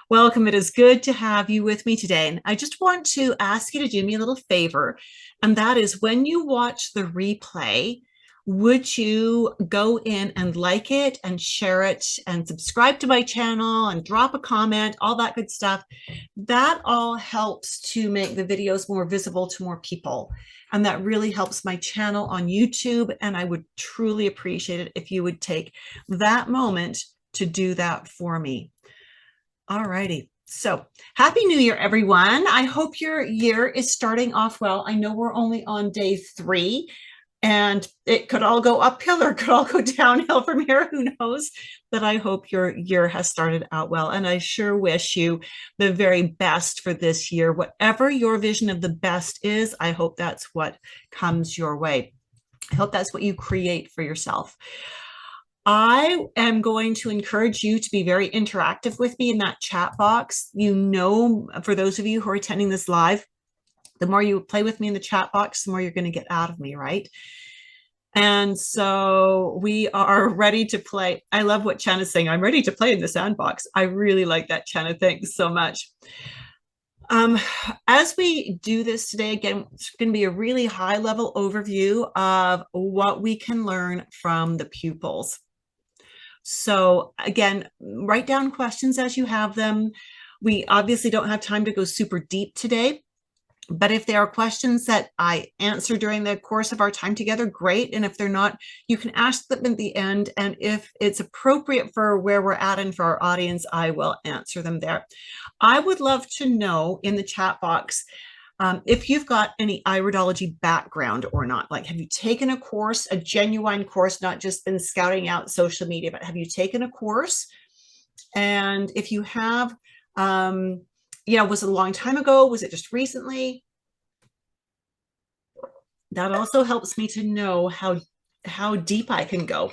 Welcome. It is good to have you with me today. And I just want to ask you to do me a little favor, and that is when you watch the replay, would you go in and like it and share it and subscribe to my channel and drop a comment, all that good stuff. That all helps to make the videos more visible to more people. And that really helps my channel on YouTube. And I would truly appreciate it if you would take that moment to do that for me. All righty. So happy New Year, everyone. I hope your year is starting off well. I know we're only on day 3 and it could all go uphill or it could all go downhill from here. Who knows? But I hope your year has started out well. And I sure wish you the very best for this year. Whatever your vision of the best is, I hope that's what comes your way. I hope that's what you create for yourself. I am going to encourage you to be very interactive with me in that chat box. You know, for those of you who are attending this live, the more you play with me in the chat box, the more you're going to get out of me, right? And so we are ready to play. I love what Chan is saying. I'm ready to play in the sandbox. I really like that, Chan. Thanks so much. As we do this today, again, it's going to be a really high level overview of what we can learn from the pupils. So again, write down questions as you have them. We obviously don't have time to go super deep today, but if there are questions that I answer during the course of our time together, great. And if they're not, you can ask them at the end. And if it's appropriate for where we're at and for our audience, I will answer them there. I would love to know in the chat box, if you've got any iridology background or not. Like, have you taken a course, a genuine course, not just been scouting out social media, but have you taken a course? And if you have, was it a long time ago? Was it just recently? That also helps me to know how deep I can go.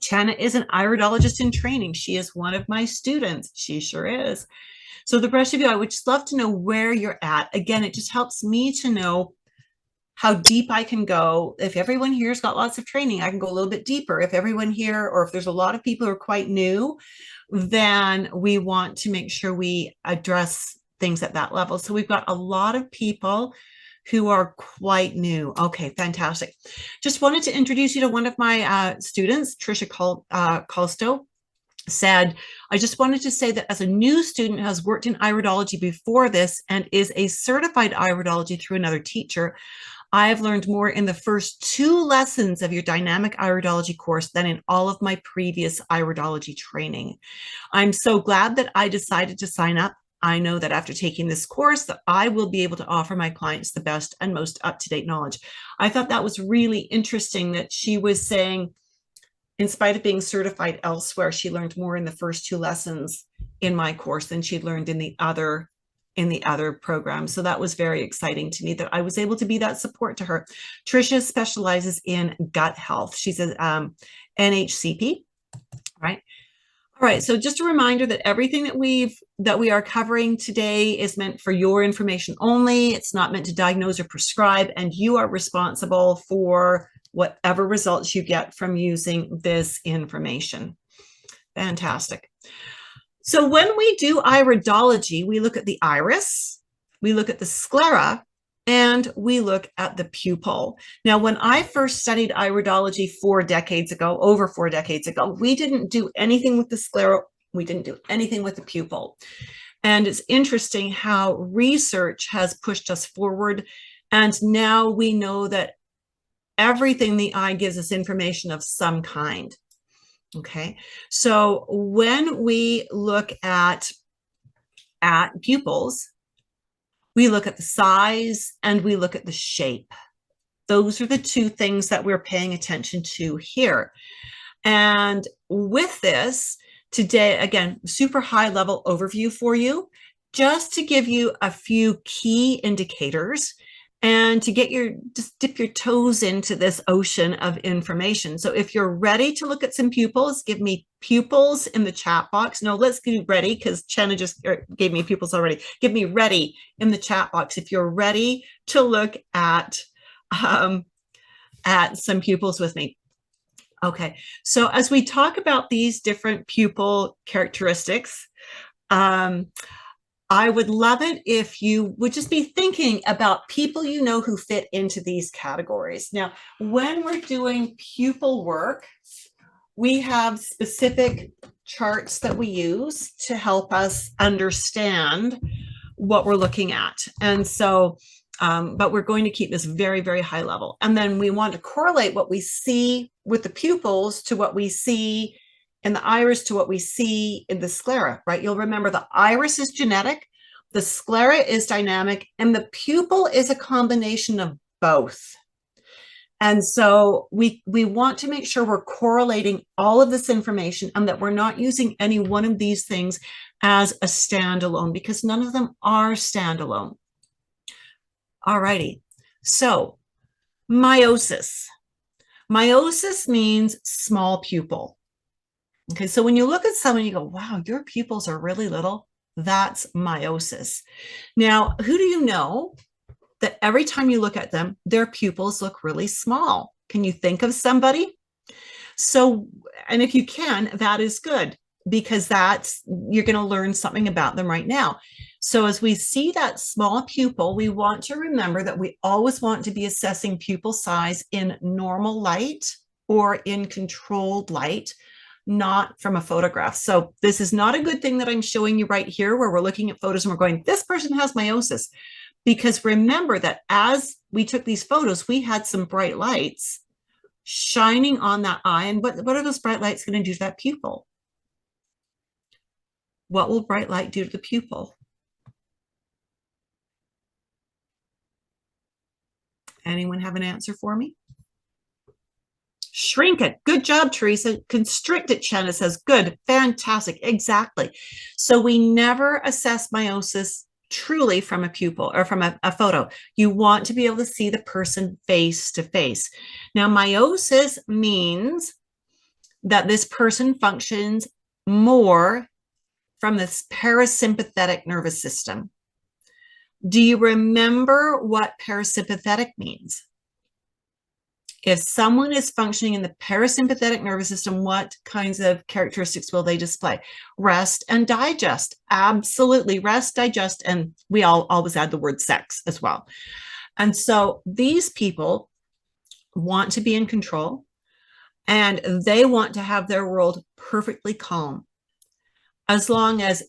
Chana is an iridologist in training. She is one of my students. She sure is. So the rest of you, I would just love to know where you're at. Again, it just helps me to know how deep I can go. If everyone here's got lots of training, I can go a little bit deeper. If everyone here, or if there's a lot of people who are quite new, then we want to make sure we address things at that level. So we've got a lot of people who are quite new. Okay, fantastic. Just wanted to introduce you to one of my students, Trisha Colstow. Said, I just wanted to say that as a new student who has worked in iridology before this and is a certified iridology through another teacher, I have learned more in the first 2 lessons of your dynamic iridology course than in all of my previous iridology training. I'm so glad that I decided to sign up. I know that after taking this course that I will be able to offer my clients the best and most up-to-date knowledge. I thought that was really interesting that she was saying, in spite of being certified elsewhere, she learned more in the first 2 lessons in my course than she'd learned in the other program. So that was very exciting to me that I was able to be that support to her. Trisha specializes in gut health. She's an NHCP, right? All right, so just a reminder that everything that we are covering today is meant for your information only. It's not meant to diagnose or prescribe, and you are responsible for whatever results you get from using this information. Fantastic. So when we do iridology, we look at the iris, we look at the sclera, and we look at the pupil. Now, when I first studied iridology over 4 decades ago, we didn't do anything with the sclera. We didn't do anything with the pupil. And it's interesting how research has pushed us forward. And now we know that everything the eye gives us information of some kind. Okay, so when we look at pupils, we look at the size and we look at the shape. Those are the 2 things that we're paying attention to here. And with this today, again, super high level overview for you, just to give you a few key indicators and to just dip your toes into this ocean of information. So if you're ready to look at some pupils, give me pupils in the chat box. No, let's do ready, because Chenna just gave me pupils already. Give me ready in the chat box if you're ready to look at some pupils with me. Okay, so as we talk about these different pupil characteristics, Um, I would love it if you would just be thinking about people you know who fit into these categories. Now, when we're doing pupil work, we have specific charts that we use to help us understand what we're looking at. And so, but we're going to keep this very, very high level. And then we want to correlate what we see with the pupils to what we see in the iris to what we see in the sclera, right? You'll remember the iris is genetic, the sclera is dynamic, and the pupil is a combination of both. And so we want to make sure we're correlating all of this information and that we're not using any one of these things as a standalone, because none of them are standalone. All righty. So meiosis. Meiosis means small pupil. Okay, so when you look at someone, you go, wow, your pupils are really little. That's meiosis. Now, who do you know that every time you look at them, their pupils look really small? Can you think of somebody? So, and if you can, that is good, because that's, you're going to learn something about them right now. So as we see that small pupil, we want to remember that we always want to be assessing pupil size in normal light or in controlled light, not from a photograph. So this is not a good thing that I'm showing you right here, where we're looking at photos and we're going, this person has meiosis. Because remember that as we took these photos, we had some bright lights shining on that eye. And what are those bright lights going to do to that pupil? What will bright light do to the pupil? Anyone have an answer for me? Shrink it. Good job, Teresa. Constrict it, Shanna says. Good. Fantastic. Exactly. So we never assess meiosis truly from a pupil or from a photo. You want to be able to see the person face to face. Now, meiosis means that this person functions more from this parasympathetic nervous system. Do you remember what parasympathetic means? If someone is functioning in the parasympathetic nervous system, what kinds of characteristics will they display? Rest and digest. Absolutely. Rest, digest, and we all always add the word sex as well. And so these people want to be in control, and they want to have their world perfectly calm. As long as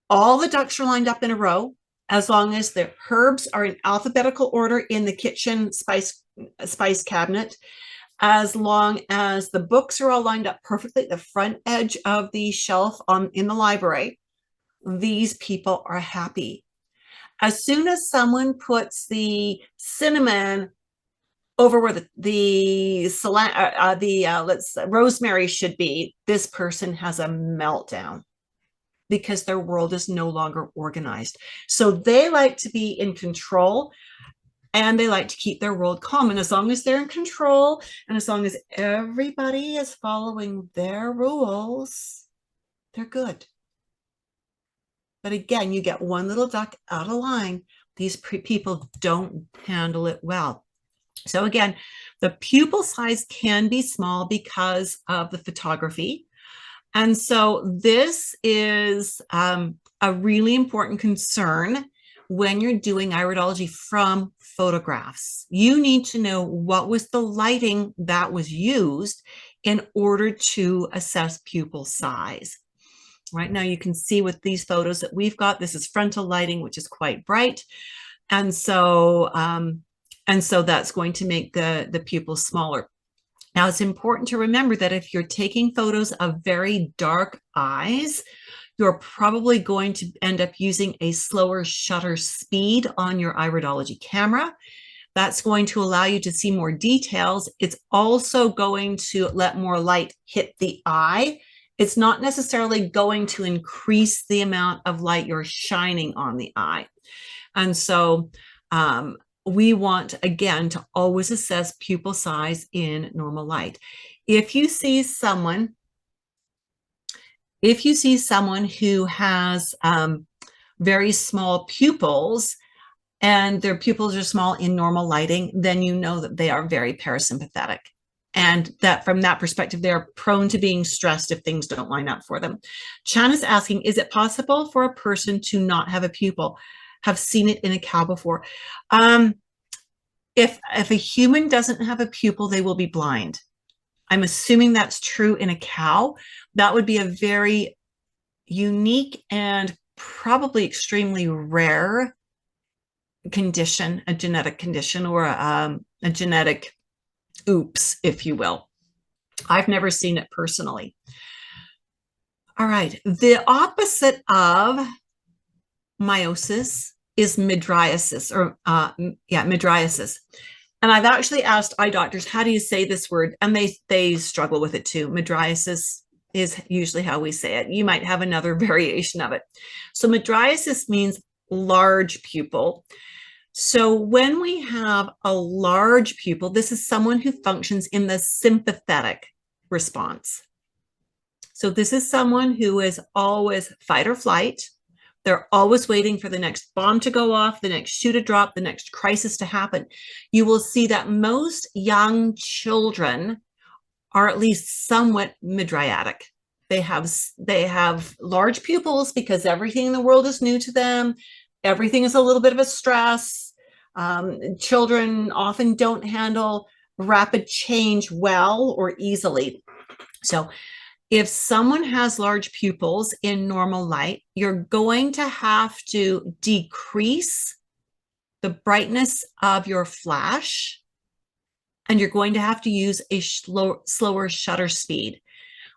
all the ducks are lined up in a row, as long as the herbs are in alphabetical order in the kitchen spice cabinet, as long as the books are all lined up perfectly at the front edge of the shelf in the library, these people are happy. As soon as someone puts the cinnamon over where the rosemary should be, this person has a meltdown, because their world is no longer organized. So they like to be in control, and they like to keep their world calm. And as long as they're in control, and as long as everybody is following their rules, they're good. But again, you get one little duck out of line, these people don't handle it well. So again, the pupil size can be small because of the photography. And so this is a really important concern when you're doing iridology from photographs. You need to know what was the lighting that was used in order to assess pupil size. Right now you can see with these photos that we've got, this is frontal lighting, which is quite bright. And so that's going to make the pupils smaller. Now, it's important to remember that if you're taking photos of very dark eyes, you're probably going to end up using a slower shutter speed on your iridology camera. That's going to allow you to see more details. It's also going to let more light hit the eye. It's not necessarily going to increase the amount of light you're shining on the eye. And so we want, again, to always assess pupil size in normal light. If you see someone who has very small pupils, and their pupils are small in normal lighting, then you know that they are very parasympathetic. And that from that perspective, they're prone to being stressed if things don't line up for them. Chan is asking, is it possible for a person to not have a pupil? Have seen it in a cow before. If a human doesn't have a pupil, they will be blind. I'm assuming that's true in a cow. That would be a very unique and probably extremely rare condition, a genetic condition, or a genetic oops, if you will. I've never seen it personally. All right. The opposite of meiosis is mydriasis, or mydriasis. And I've actually asked eye doctors, how do you say this word? And they struggle with it too. Mydriasis is usually how we say it. You might have another variation of it. So mydriasis means large pupil. So when we have a large pupil, this is someone who functions in the sympathetic response. So this is someone who is always fight or flight. They're always waiting for the next bomb to go off, the next shoe to drop, the next crisis to happen. You will see that most young children are at least somewhat mydriatic. They have large pupils because everything in the world is new to them. Everything is a little bit of a stress. Children often don't handle rapid change well or easily. So if someone has large pupils in normal light, you're going to have to decrease the brightness of your flash, and you're going to have to use a slower shutter speed.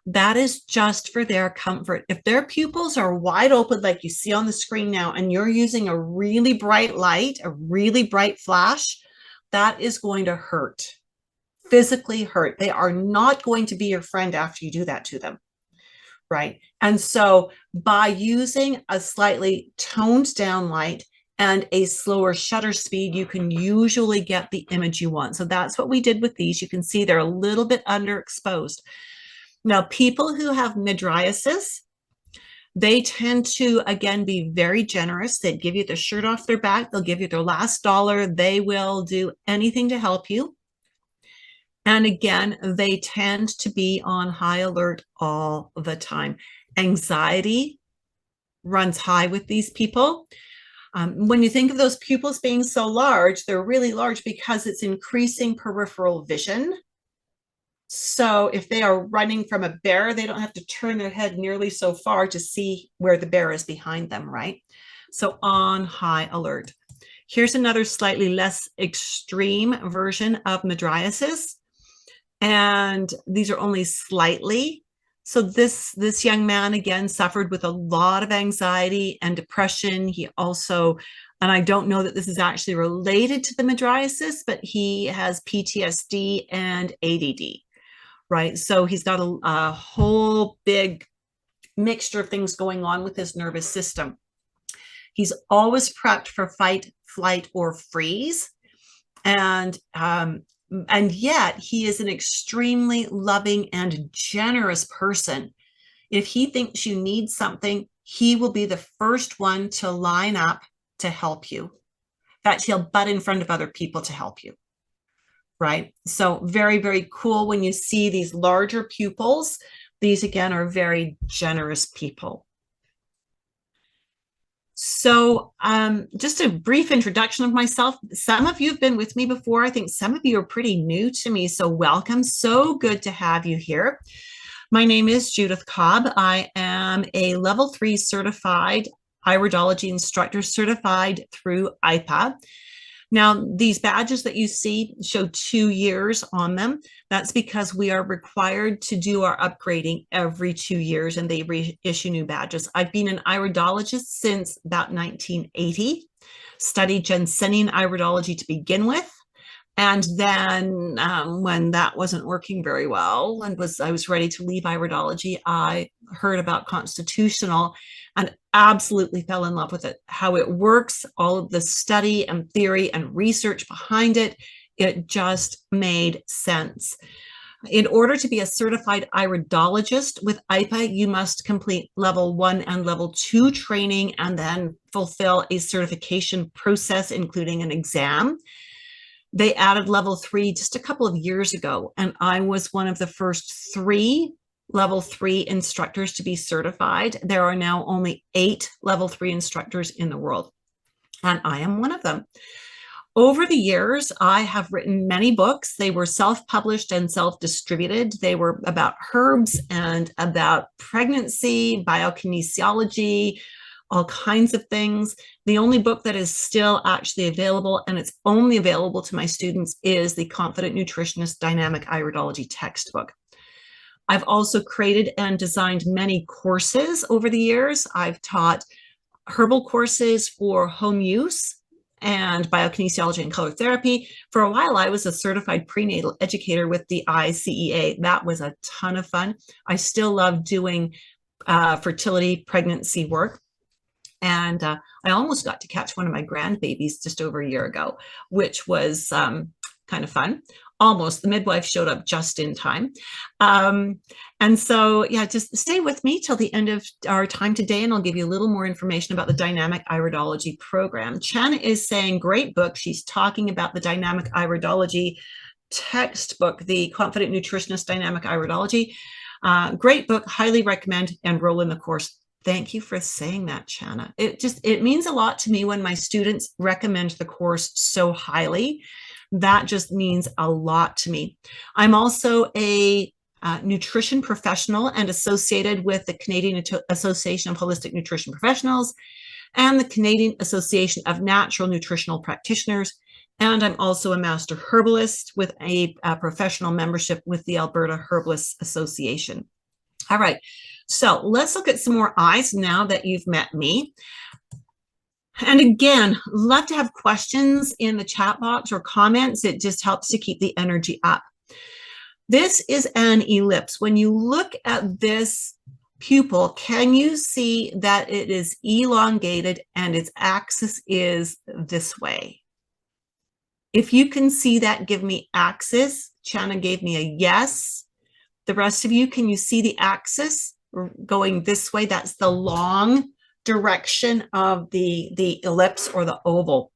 That is just for their comfort. If their pupils are wide open, like you see on the screen now, and you're using a really bright light, a really bright flash, that is going to hurt, physically hurt. They are not going to be your friend after you do that to them, right? And so by using a slightly toned down light and a slower shutter speed, you can usually get the image you want. So that's what we did with these. You can see they're a little bit underexposed. Now, people who have mydriasis, they tend to, again, be very generous. They'd give you their shirt off their back. They'll give you their last dollar. They will do anything to help you. And again, they tend to be on high alert all the time. Anxiety runs high with these people. When you think of those pupils being so large, they're really large because it's increasing peripheral vision. So if they are running from a bear, they don't have to turn their head nearly so far to see where the bear is behind them, right? So on high alert. Here's another slightly less extreme version of mydriasis. And these are only slightly. So this young man, again, suffered with a lot of anxiety and depression. He also, and I don't know that this is actually related to the mydriasis, but he has PTSD and ADD. Right. So he's got a whole big mixture of things going on with his nervous system. He's always prepped for fight, flight, or freeze. And yet he is an extremely loving and generous person. If he thinks you need something, he will be the first one to line up to help you. In fact, he'll butt in front of other people to help you. Right? So very, very cool when you see these larger pupils. These, again, are very generous people. So just a brief introduction of myself. Some of you have been with me before. I think some of you are pretty new to me. So welcome. So good to have you here. My name is Judith Cobb. I am a level 3 certified iridology instructor, certified through IPA. Now, these badges that you see show 2 years on them. That's because we are required to do our upgrading every 2 years, and they reissue new badges. I've been an iridologist since about 1980, studied Jensenian iridology to begin with. And then when that wasn't working very well and I was ready to leave iridology, I heard about constitutional and absolutely fell in love with it. How it works, all of the study and theory and research behind it, it just made sense. In order to be a certified iridologist with IPA, you must complete level 1 and level 2 training and then fulfill a certification process, including an exam. They added level 3 just a couple of years ago, and I was one of the first 3 level 3 instructors to be certified. There are now only 8 level 3 instructors in the world, and I am one of them. Over the years, I have written many books. They were self-published and self-distributed. They were about herbs and about pregnancy, biokinesiology, all kinds of things. The only book that is still actually available, and it's only available to my students, is the Confident Nutritionist Dynamic Iridology textbook. I've also created and designed many courses over the years. I've taught herbal courses for home use and biokinesiology and color therapy. For a while, I was a certified prenatal educator with the ICEA. That was a ton of fun. I still love doing fertility, pregnancy work. And I almost got to catch one of my grandbabies just over a year ago, which was kind of fun. Almost. The midwife showed up just in time. And so, yeah, just stay with me till the end of our time today, and I'll give you a little more information about the Dynamic Iridology program. Chana is saying, great book. She's talking about the Dynamic Iridology textbook, the Confident Nutritionist Dynamic Iridology. Great book. Highly recommend. Enroll in the course. Thank you for saying that, Chana. It means a lot to me when my students recommend the course so highly. That just means a lot to me. I'm also a nutrition professional and associated with the Canadian Association of Holistic Nutrition Professionals and the Canadian Association of Natural Nutritional Practitioners. And I'm also a master herbalist with a professional membership with the Alberta Herbalists Association. All right, so let's look at some more eyes now that you've met me. And again, love to have questions in the chat box or comments. It just helps to keep the energy up. This is an ellipse. When you look at this pupil, can you see that it is elongated and its axis is this way? If you can see that, give me axis. Chana gave me a yes. The rest of you, can you see the axis going this way? That's the long direction of the ellipse or the oval.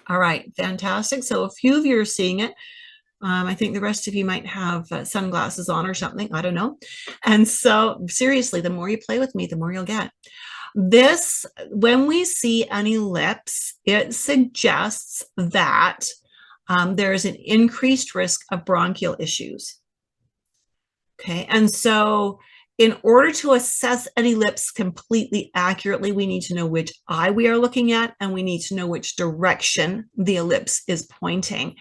All right, fantastic. So a few of you are seeing it. I think the rest of you might have sunglasses on or something. I don't know. And so seriously, the more you play with me, the more you'll get. This, when we see an ellipse, it suggests that there is an increased risk of bronchial issues. Okay, and so in order to assess an ellipse completely accurately, we need to know which eye we are looking at, and we need to know which direction the ellipse is pointing.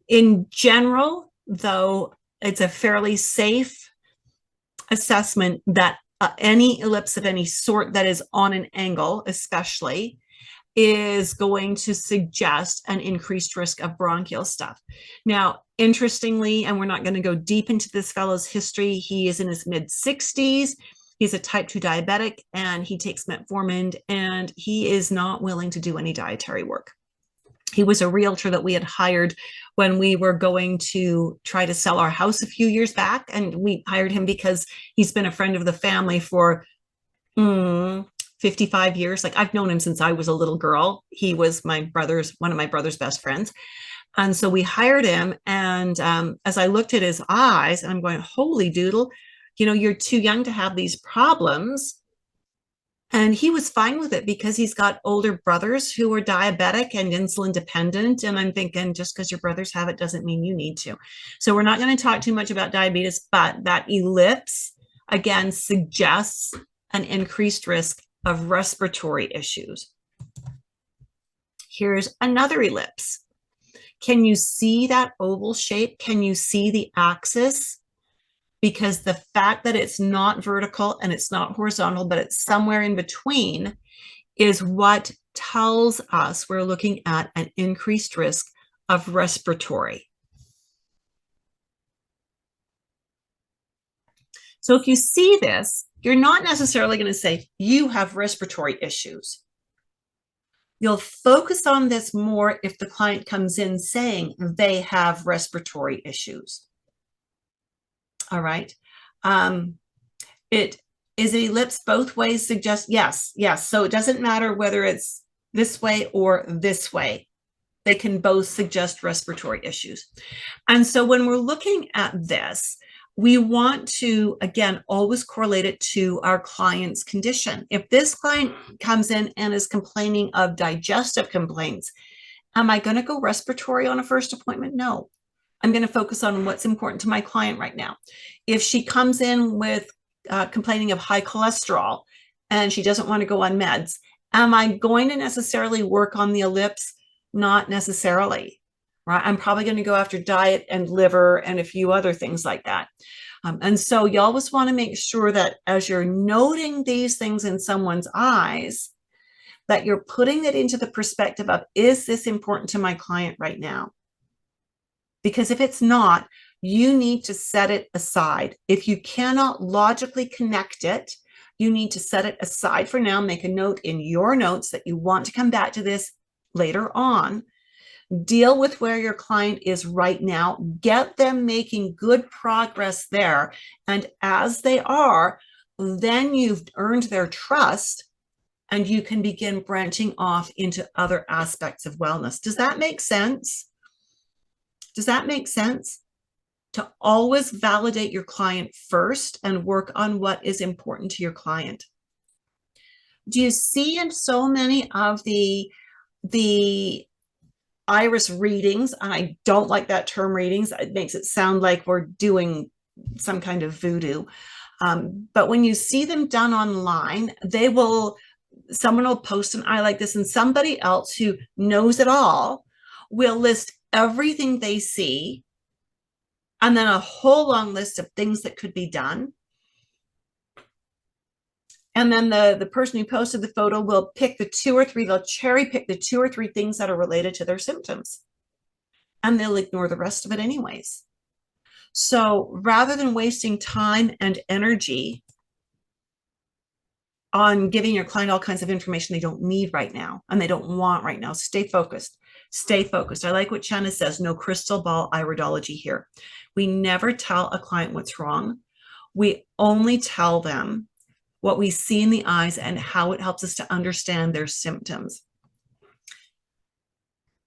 In general, though, it's a fairly safe assessment that any ellipse of any sort that is on an angle, especially, is going to suggest an increased risk of bronchial stuff. Now, interestingly, and we're not going to go deep into this fellow's history, he is in his mid-60s. He's a type 2 diabetic, and he takes metformin, and he is not willing to do any dietary work. He was a realtor that we had hired when we were going to try to sell our house a few years back, and we hired him because he's been a friend of the family for 55 years. Like, I've known him since I was a little girl. He was one of my brother's best friends. And so we hired him. And as I looked at his eyes, I'm going, holy doodle, you know, you're too young to have these problems. And he was fine with it because he's got older brothers who are diabetic and insulin dependent. And I'm thinking, just because your brothers have it doesn't mean you need to. So we're not going to talk too much about diabetes, but that ellipse, again, suggests an increased risk of respiratory issues. Here's another ellipse. Can you see that oval shape? Can you see the axis? Because the fact that it's not vertical and it's not horizontal, but it's somewhere in between, is what tells us we're looking at an increased risk of respiratory. So if you see this, you're not necessarily going to say you have respiratory issues. You'll focus on this more if the client comes in saying they have respiratory issues. All right. It is an ellipse both ways suggest yes. So it doesn't matter whether it's this way or this way. They can both suggest respiratory issues. And so when we're looking at this, we want to, again, always correlate it to our client's condition. If this client comes in and is complaining of digestive complaints, am I going to go respiratory on a first appointment? No. I'm going to focus on what's important to my client right now. If she comes in with complaining of high cholesterol and she doesn't want to go on meds, am I going to necessarily work on the ellipse? Not necessarily, right? I'm probably going to go after diet and liver and a few other things like that. And so you always want to make sure that as you're noting these things in someone's eyes, that you're putting it into the perspective of, is this important to my client right now? Because if it's not, you need to set it aside. If you cannot logically connect it, you need to set it aside for now. Make a note in your notes that you want to come back to this later on. Deal with where your client is right now. Get them making good progress there. And as they are, then you've earned their trust and you can begin branching off into other aspects of wellness. Does that make sense? Does that make sense? To always validate your client first and work on what is important to your client. Do you see in so many of the iris readings, and I don't like that term readings, it makes it sound like we're doing some kind of voodoo. But when you see them done online, someone will post an eye like this, and somebody else who knows it all will list everything they see, and then a whole long list of things that could be done. And then the person who posted the photo will pick the two or three, they'll cherry pick the 2 or 3 things that are related to their symptoms. And they'll ignore the rest of it anyways. So rather than wasting time and energy on giving your client all kinds of information they don't need right now and they don't want right now, stay focused. Stay focused. I like what Shanna says, no crystal ball iridology here. We never tell a client what's wrong. We only tell them what we see in the eyes and how it helps us to understand their symptoms.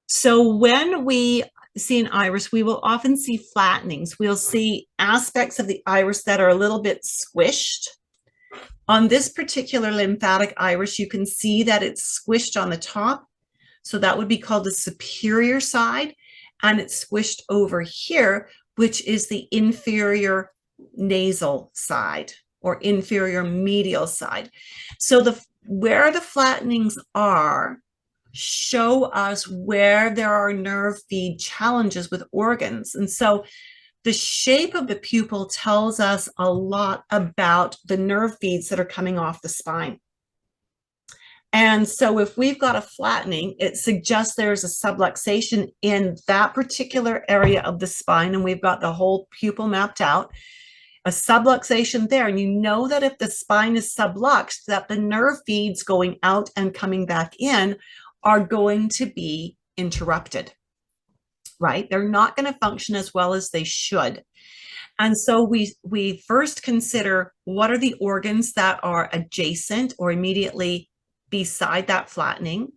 So when we see an iris, we will often see flattenings. We'll see aspects of the iris that are a little bit squished. On this particular lymphatic iris, you can see that it's squished on the top. So that would be called the superior side, and it's squished over here, which is the inferior nasal side or inferior medial side. So where the flattenings are show us where there are nerve feed challenges with organs. And so the shape of the pupil tells us a lot about the nerve feeds that are coming off the spine. And so if we've got a flattening, it suggests there's a subluxation in that particular area of the spine, and we've got the whole pupil mapped out, a subluxation there. And you know that if the spine is subluxed, that the nerve feeds going out and coming back in are going to be interrupted, right? They're not going to function as well as they should. And so we first consider what are the organs that are adjacent or immediately beside that flattening.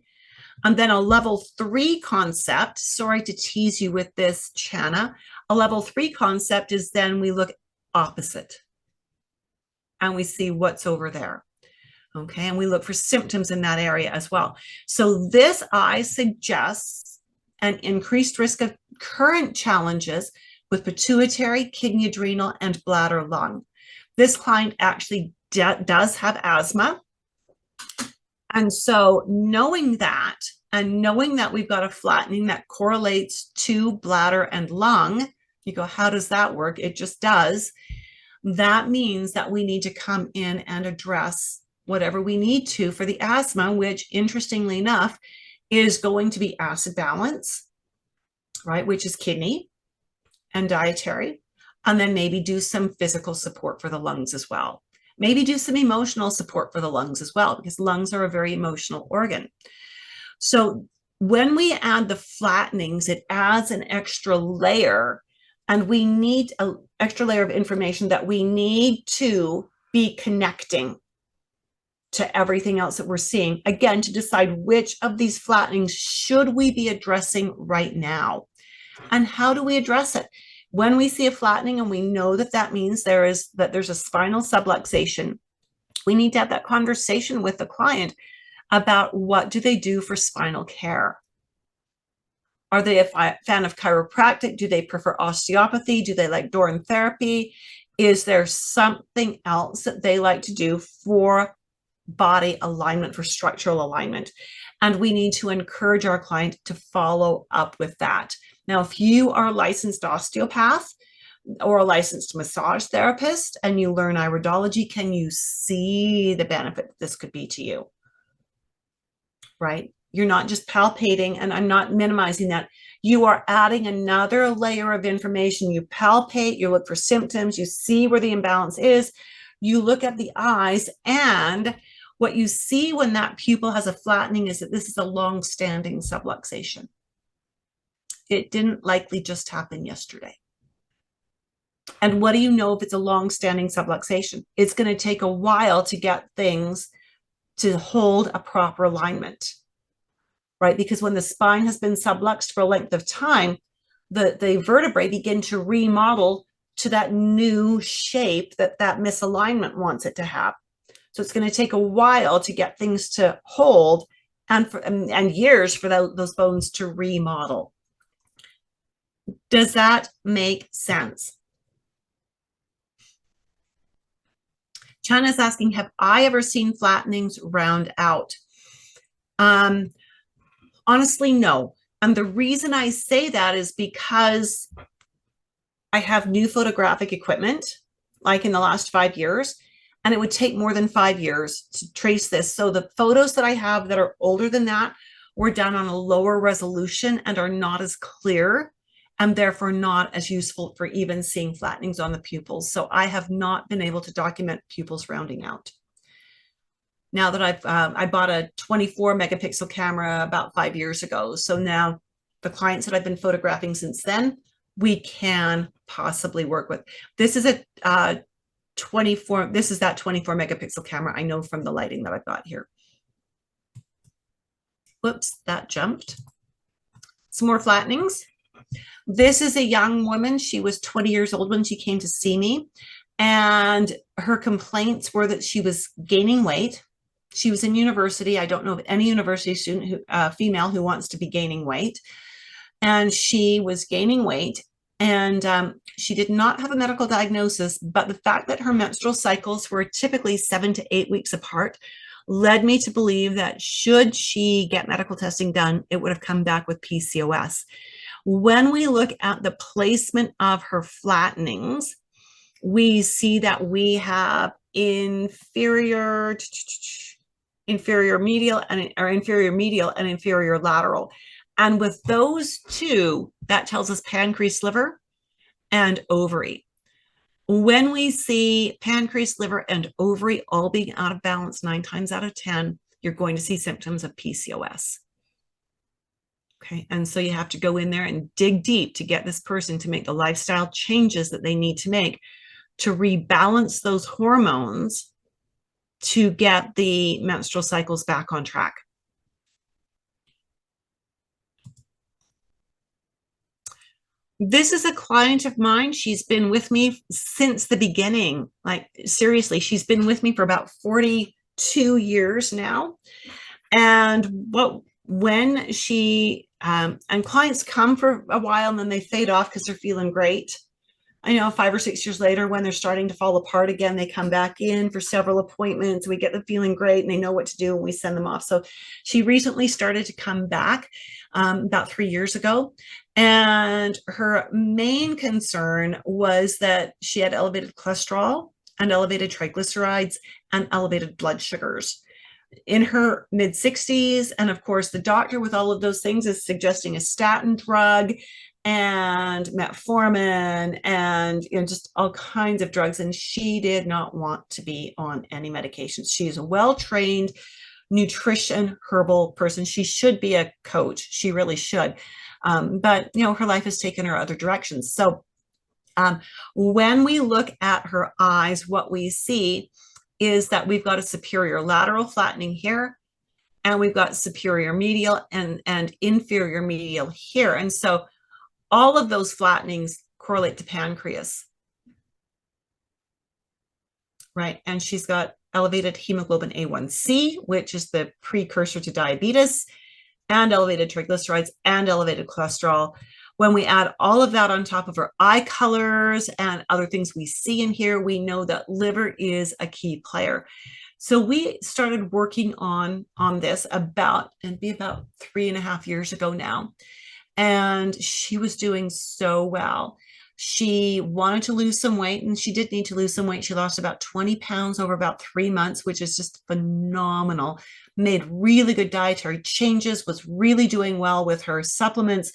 And then a level 3 concept, sorry to tease you with this, Channa, a level 3 concept is then we look opposite and we see what's over there. Okay, and we look for symptoms in that area as well. So this eye suggests an increased risk of current challenges with pituitary, kidney, adrenal, and bladder, lung. This client actually does have asthma. And so knowing that, and knowing that we've got a flattening that correlates to bladder and lung, you go, how does that work? It just does. That means that we need to come in and address whatever we need to for the asthma, which interestingly enough is going to be acid balance, right? Which is kidney and dietary, and then maybe do some physical support for the lungs as well. Maybe do some emotional support for the lungs as well, because lungs are a very emotional organ. So when we add the flattenings, it adds an extra layer, and we need an extra layer of information that we need to be connecting. to everything else that we're seeing, again, to decide which of these flattenings should we be addressing right now. And how do we address it? When we see a flattening and we know that that means there's a spinal subluxation, we need to have that conversation with the client about what do they do for spinal care. Are they a fan of chiropractic? Do they prefer osteopathy? Do they like Doran therapy? Is there something else that they like to do for body alignment, for structural alignment? And we need to encourage our client to follow up with that. Now, if you are a licensed osteopath or a licensed massage therapist and you learn iridology, can you see the benefit this could be to you? Right? You're not just palpating, and I'm not minimizing that. You are adding another layer of information. You palpate, you look for symptoms, you see where the imbalance is, you look at the eyes, and what you see when that pupil has a flattening is that this is a long-standing subluxation. It didn't likely just happen yesterday. And what do you know if it's a long-standing subluxation? It's going to take a while to get things to hold a proper alignment, right? Because when the spine has been subluxed for a length of time, the vertebrae begin to remodel to that new shape that misalignment wants it to have. So it's going to take a while to get things to hold, and years for those bones to remodel. Does that make sense? China is asking, have I ever seen flattenings round out? Honestly, no. And the reason I say that is because I have new photographic equipment, like in the last 5 years, and it would take more than 5 years to trace this. So the photos that I have that are older than that were done on a lower resolution and are not as clear, and therefore not as useful for even seeing flattenings on the pupils. So I have not been able to document pupils rounding out. Now that I bought a 24 megapixel camera about 5 years ago. So now the clients that I've been photographing since then, we can possibly work with. This is that 24 megapixel camera. I know from the lighting that I've got here. Whoops, that jumped. Some more flattenings. This is a young woman. She was 20 years old when she came to see me, and her complaints were that she was gaining weight. She was in university. I don't know of any university student, female, who wants to be gaining weight. And she was gaining weight, and she did not have a medical diagnosis, but the fact that her menstrual cycles were typically 7 to 8 weeks apart led me to believe that should she get medical testing done, it would have come back with PCOS. When we look at the placement of her flattenings, we see that we have inferior medial and inferior lateral. And with those two, that tells us pancreas, liver, and ovary. When we see pancreas, liver, and ovary all being out of balance 9 times out of 10, you're going to see symptoms of PCOS. Okay, and so you have to go in there and dig deep to get this person to make the lifestyle changes that they need to make to rebalance those hormones to get the menstrual cycles back on track. This is a client of mine. She's been with me since the beginning. Like, seriously, she's been with me for about 42 years now. And when she, and clients come for a while and then they fade off because they're feeling great. I know 5 or 6 years later, when they're starting to fall apart again, they come back in for several appointments. We get them feeling great and they know what to do, and we send them off. So she recently started to come back about 3 years ago. And her main concern was that she had elevated cholesterol and elevated triglycerides and elevated blood sugars in her mid 60s. And of course, the doctor with all of those things is suggesting a statin drug and metformin and just all kinds of drugs. And she did not want to be on any medications. She is a well-trained nutrition herbal person. She should be a coach. She really should. But her life has taken her other directions. So when we look at her eyes, what we see is that we've got a superior lateral flattening here, and we've got superior medial and inferior medial here. And so all of those flattenings correlate to pancreas, right? And she's got elevated hemoglobin A1C, which is the precursor to diabetes, and elevated triglycerides and elevated cholesterol. When we add all of that on top of her eye colors and other things we see in here, we know that liver is a key player. So we started working on this about 3.5 years ago now. And she was doing so well. She wanted to lose some weight, and she did need to lose some weight. She lost about 20 pounds over about 3 months, which is just phenomenal. Made really good dietary changes, was really doing well with her supplements.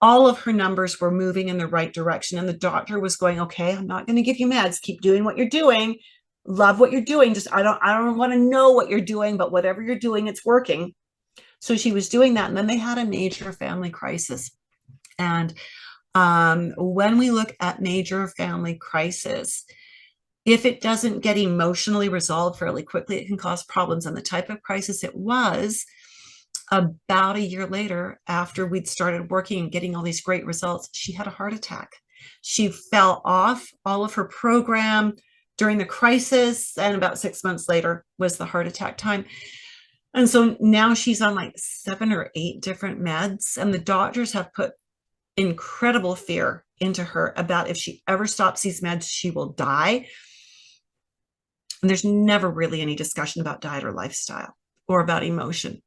All of her numbers were moving in the right direction. And the doctor was going, okay, I'm not going to give you meds. Keep doing what you're doing. Love what you're doing. Just, I don't want to know what you're doing, but whatever you're doing, it's working. So she was doing that. And then they had a major family crisis. And when we look at major family crisis, if it doesn't get emotionally resolved fairly quickly, it can cause problems. And the type of crisis it was, about a year later, after we'd started working and getting all these great results, she had a heart attack. She fell off all of her program during the crisis, and about 6 months later was the heart attack time. And so now she's on like 7 or 8 different meds, and the doctors have put incredible fear into her about if she ever stops these meds, she will die. And there's never really any discussion about diet or lifestyle or about emotion,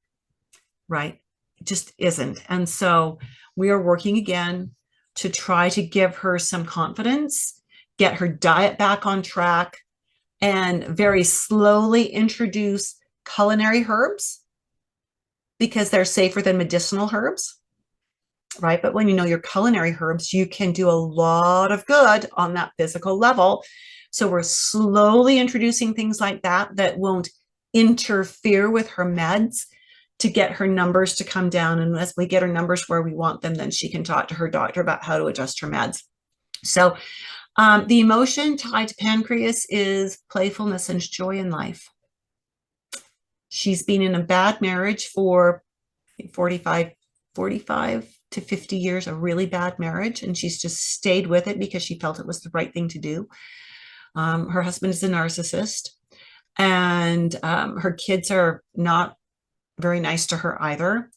right? It just isn't. And so we are working again to try to give her some confidence, get her diet back on track, and very slowly introduce culinary herbs because they're safer than medicinal herbs, right? But when you know your culinary herbs, you can do a lot of good on that physical level. So we're slowly introducing things like that that won't interfere with her meds to get her numbers to come down. And as we get her numbers where we want them, then she can talk to her doctor about how to adjust her meds. So the emotion tied to pancreas is playfulness and joy in life. She's been in a bad marriage for 45 to 50 years, a really bad marriage. And she's just stayed with it because she felt it was the right thing to do. Her husband is a narcissist, and her kids are not very nice to her either.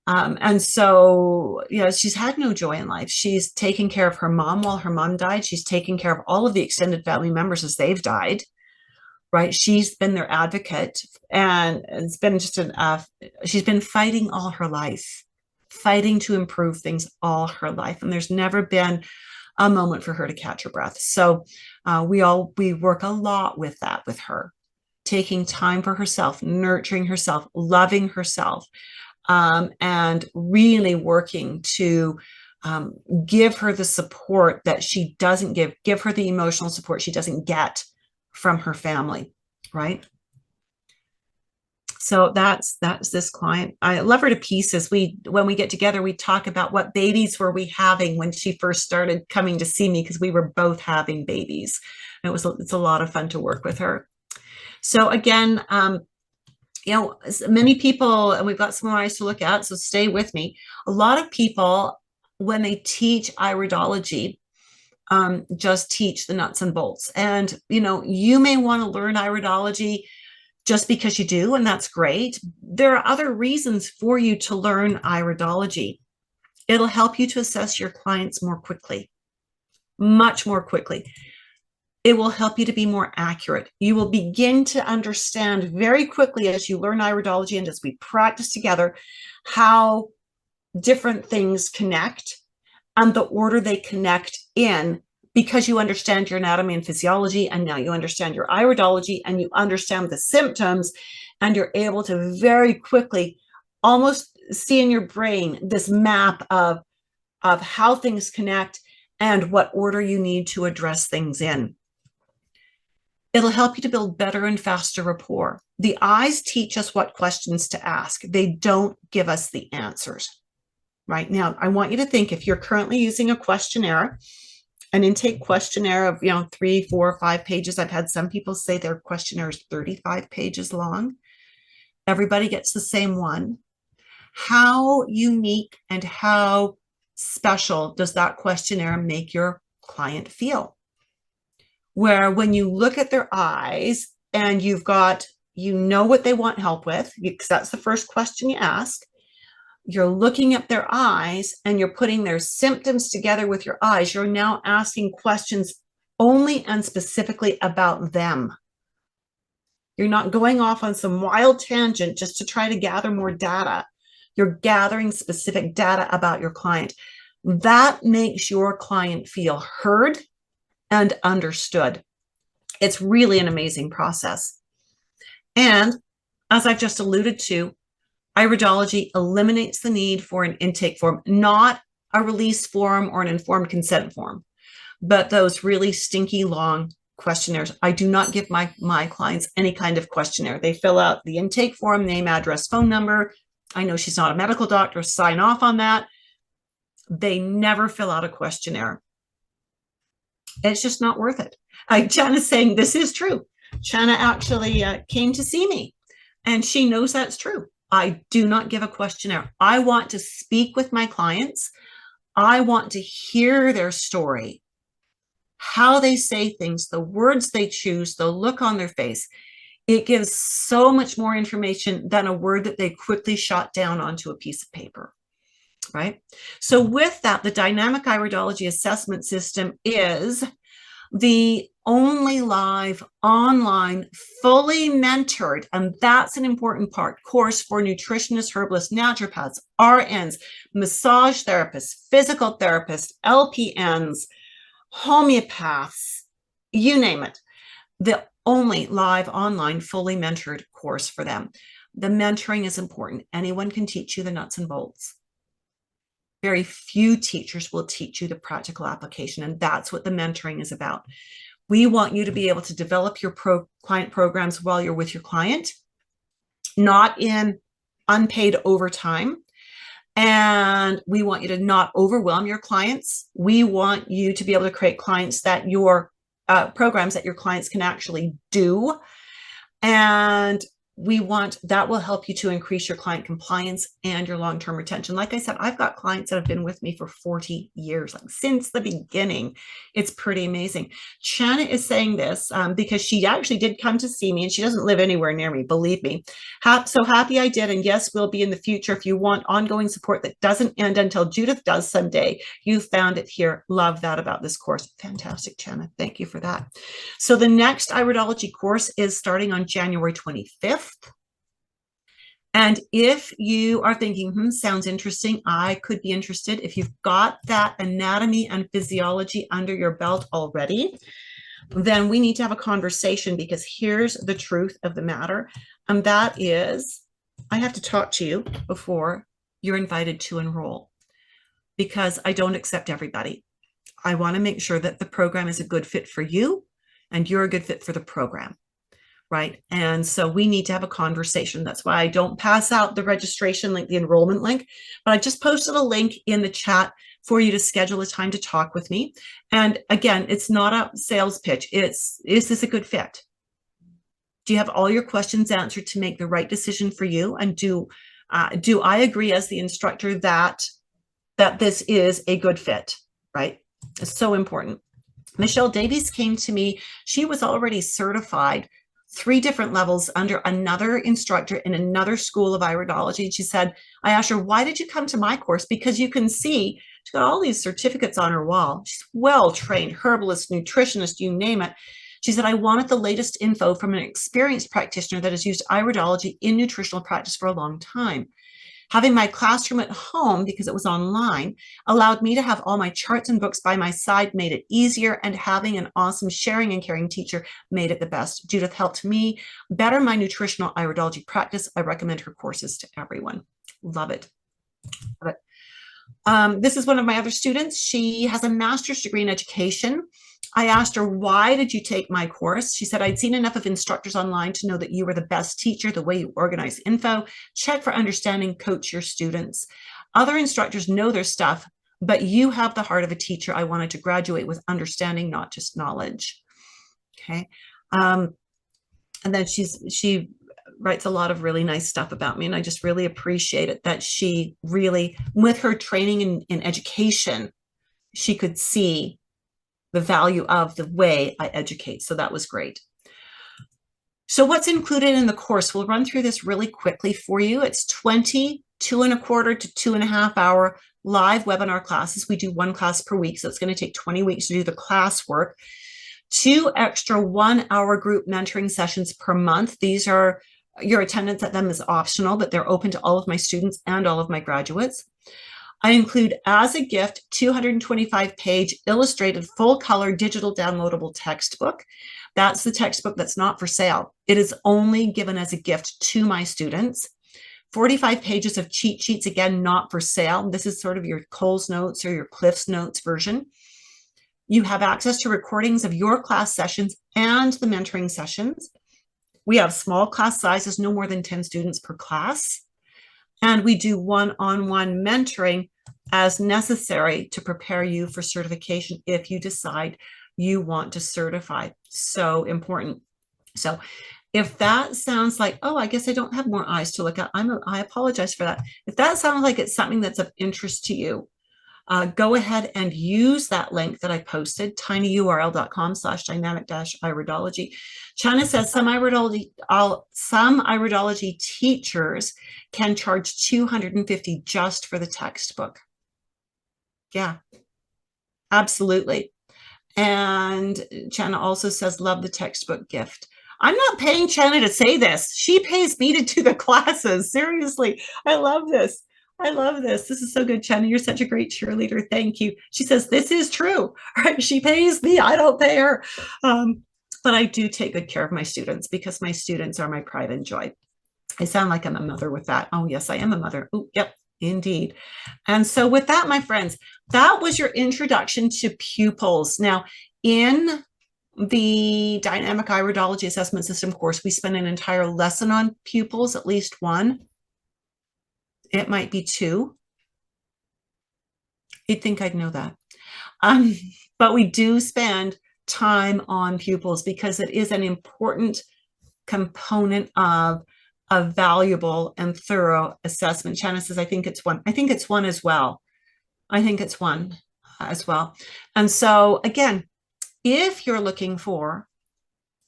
And so, she's had no joy in life. She's taken care of her mom while her mom died. She's taken care of all of the extended family members as they've died, right? She's been their advocate, and it's been just she's been fighting all her life, fighting to improve things all her life. And there's never been a moment for her to catch her breath. So we work a lot with that with her, taking time for herself, nurturing herself, loving herself, and really working to give her the support that she doesn't give her the emotional support she doesn't get from her family, right? So that's this client. I love her to pieces. When we get together, we talk about what babies were we having when she first started coming to see me, because we were both having babies. It's a lot of fun to work with her. So again, many people, and we've got some more eyes to look at, so stay with me. A lot of people, when they teach iridology, just teach the nuts and bolts. And, you may want to learn iridology just because you do, and that's great. There are other reasons for you to learn iridology. It'll help you to assess your clients more quickly, much more quickly. It will help you to be more accurate. You will begin to understand very quickly as you learn iridology and as we practice together how different things connect and the order they connect in, because you understand your anatomy and physiology, and now you understand your iridology, and you understand the symptoms, and you're able to very quickly almost see in your brain this map of how things connect and what order you need to address things in. It'll help you to build better and faster rapport. The eyes teach us what questions to ask. They don't give us the answers. Right now, I want you to think, if you're currently using a questionnaire an intake questionnaire of, 3, 4, 5 pages. I've had some people say their questionnaire is 35 pages long. Everybody gets the same one. How unique and how special does that questionnaire make your client feel? Where when you look at their eyes and you know what they want help with, because that's the first question you ask. You're looking at their eyes and you're putting their symptoms together with your eyes. You're now asking questions only and specifically about them. You're not going off on some wild tangent just to try to gather more data. You're gathering specific data about your client. That makes your client feel heard and understood. It's really an amazing process. And as I've just alluded to, Iridology eliminates the need for an intake form, not a release form or an informed consent form, but those really stinky long questionnaires. I do not give my clients any kind of questionnaire. They fill out the intake form, name, address, phone number. I know she's not a medical doctor, sign off on that. They never fill out a questionnaire. It's just not worth it. Chana's saying this is true. Chana actually came to see me and she knows that's true. I do not give a questionnaire. I want to speak with my clients. I want to hear their story, how they say things, the words they choose, the look on their face. It gives so much more information than a word that they quickly shot down onto a piece of paper, right? So with that, the dynamic iridology assessment system is the only live online fully mentored, and that's an important part, course for nutritionists, herbalists, naturopaths, RNs, massage therapists, physical therapists, LPNs, homeopaths, you name it. The only live online fully mentored course for them. The mentoring is important. Anyone can teach you the nuts and bolts. Very few teachers will teach you the practical application, and that's what the mentoring is about. We want you to be able to develop your client programs while you're with your client, not in unpaid overtime. And we want you to not overwhelm your clients. We want you to be able to create clients that your programs that your clients can actually do. And that will help you to increase your client compliance and your long-term retention. Like I said, I've got clients that have been with me for 40 years, like since the beginning. It's pretty amazing. Chana is saying this because she actually did come to see me and she doesn't live anywhere near me, believe me. So happy I did. And yes, we'll be in the future. If you want ongoing support that doesn't end until Judith does someday, you found it here. Love that about this course. Fantastic, Chana. Thank you for that. So the next Iridology course is starting on January 25th. And if you are thinking, sounds interesting, I could be interested. If you've got that anatomy and physiology under your belt already, then we need to have a conversation, because here's the truth of the matter. And that is, I have to talk to you before you're invited to enroll, because I don't accept everybody. I want to make sure that the program is a good fit for you and you're a good fit for the program. Right. And so we need to have a conversation. That's why I don't pass out the registration link, the enrollment link, but I just posted a link in the chat for you to schedule a time to talk with me. And again, it's not a sales pitch. Is this a good fit? Do you have all your questions answered to make the right decision for you? And do I agree as the instructor that this is a good fit, right? It's so important. Michelle Davies came to me. She was already certified 3 different levels under another instructor in another school of iridology. She said, I asked her, why did you come to my course? Because you can see she's got all these certificates on her wall. She's well-trained, herbalist, nutritionist, you name it. She said, I wanted the latest info from an experienced practitioner that has used iridology in nutritional practice for a long time. Having my classroom at home, because it was online, allowed me to have all my charts and books by my side, made it easier, and having an awesome sharing and caring teacher made it the best. Judith helped me better my nutritional iridology practice. I recommend her courses to everyone. Love it. Love it. This is one of my other students. She has a master's degree in education. I asked her, why did you take my course? She said, I'd seen enough of instructors online to know that you were the best teacher, the way you organize info, check for understanding, coach your students. Other instructors know their stuff, but you have the heart of a teacher. I wanted to graduate with understanding, not just knowledge. Okay. And then she writes a lot of really nice stuff about me. And I just really appreciate it that she really, with her training in education, she could see the value of the way I educate. So that was great. So what's included in the course? We'll run through this really quickly for you. It's 22.25 to 2.5 hour live webinar classes. We do one class per week, so it's going to take 20 weeks to do the classwork. 2 extra 1-hour group mentoring sessions per month. These are, your attendance at them is optional, but they're open to all of my students and all of my graduates. I include as a gift 225-page illustrated full-color digital downloadable textbook. That's the textbook that's not for sale. It is only given as a gift to my students. 45 pages of cheat sheets, again, not for sale. This is sort of your Coles Notes or your Cliff's Notes version. You have access to recordings of your class sessions and the mentoring sessions. We have small class sizes, no more than 10 students per class. And we do one-on-one mentoring as necessary to prepare you for certification if you decide you want to certify. So important. So if that sounds like, oh, I guess I don't have more eyes to look at, I apologize for that. If that sounds like it's something that's of interest to you, go ahead and use that link that I posted, tinyurl.com/dynamic-iridology. China says some iridology teachers can charge $250 just for the textbook. Yeah, absolutely. And China also says, love the textbook gift. I'm not paying China to say this. She pays me to do the classes. Seriously, I love this. I love this. This is so good, China. You're such a great cheerleader. Thank you. She says, this is true. Right? She pays me. I don't pay her. But I do take good care of my students because my students are my pride and joy. I sound like I'm a mother with that. Oh, yes, I am a mother. Oh, yep, indeed. And so with that, my friends, that was your introduction to pupils. Now, in the Dynamic Iridology Assessment System course, we spend an entire lesson on pupils, at least one. It might be 2. You'd think I'd know that. But we do spend time on pupils because it is an important component of a valuable and thorough assessment. Shanna says, I think it's 1. I think it's 1 as well. I think it's 1 as well. And so again, if you're looking for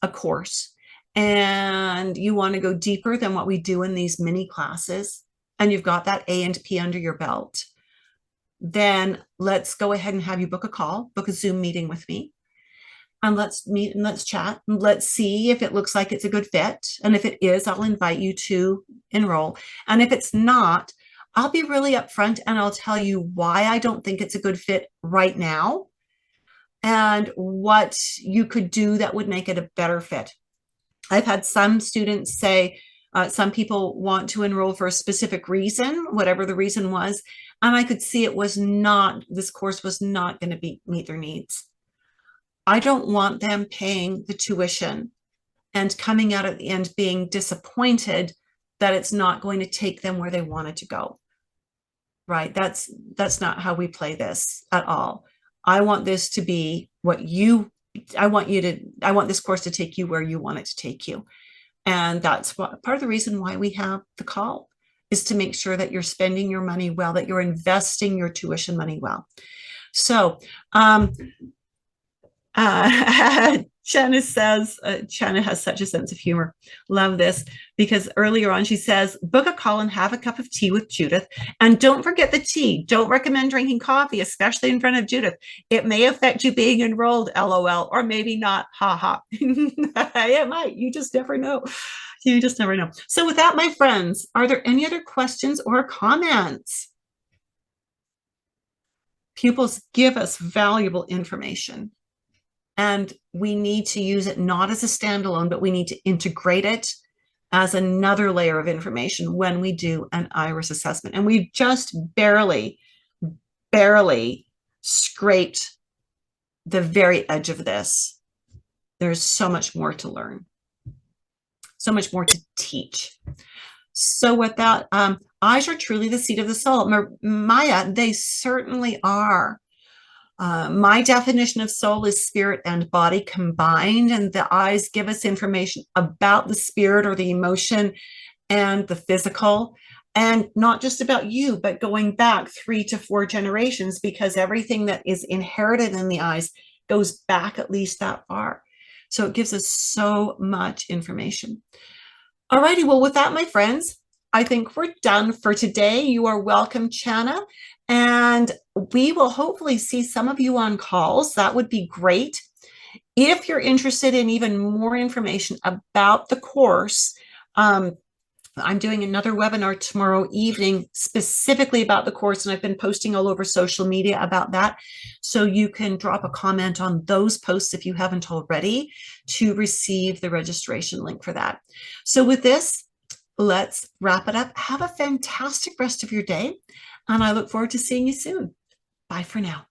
a course and you want to go deeper than what we do in these mini classes, and you've got that A and P under your belt, then let's go ahead and have you book a call, book a Zoom meeting with me. And let's meet and let's chat. And let's see if it looks like it's a good fit. And if it is, I'll invite you to enroll. And if it's not, I'll be really upfront and I'll tell you why I don't think it's a good fit right now and what you could do that would make it a better fit. I've had some students say, some people want to enroll for a specific reason, whatever the reason was. And I could see it was not, this course was not going to meet their needs. I don't want them paying the tuition and coming out at the end being disappointed that it's not going to take them where they wanted to go. Right? That's not how we play this at all. I want this to be what I want this course to take you where you want it to take you. And that's part of the reason why we have the call, is to make sure that you're spending your money well, that you're investing your tuition money well. So, Shanna says, Shanna has such a sense of humor. Love this, because earlier on she says, book a call and have a cup of tea with Judith. And don't forget the tea. Don't recommend drinking coffee, especially in front of Judith. It may affect you being enrolled, LOL, or maybe not, haha. It might. You just never know. You just never know. So with that, my friends, are there any other questions or comments? Pupils give us valuable information. And we need to use it not as a standalone, but we need to integrate it as another layer of information when we do an IRIS assessment. And we've just barely scraped the very edge of this. There's so much more to learn, so much more to teach. So with that, Eyes are truly the seat of the soul. Maya, they certainly are. My definition of soul is spirit and body combined, and the eyes give us information about the spirit or the emotion and the physical, and not just about you, but going back 3 to 4 generations, because everything that is inherited in the eyes goes back at least that far. So it gives us so much information. All righty. Well, with that, my friends, I think we're done for today. You are welcome, Chana. And we will hopefully see some of you on calls. That would be great. If you're interested in even more information about the course, I'm doing another webinar tomorrow evening specifically about the course, and I've been posting all over social media about that. So you can drop a comment on those posts if you haven't already to receive the registration link for that. So with this, let's wrap it up. Have a fantastic rest of your day, and I look forward to seeing you soon. Bye for now.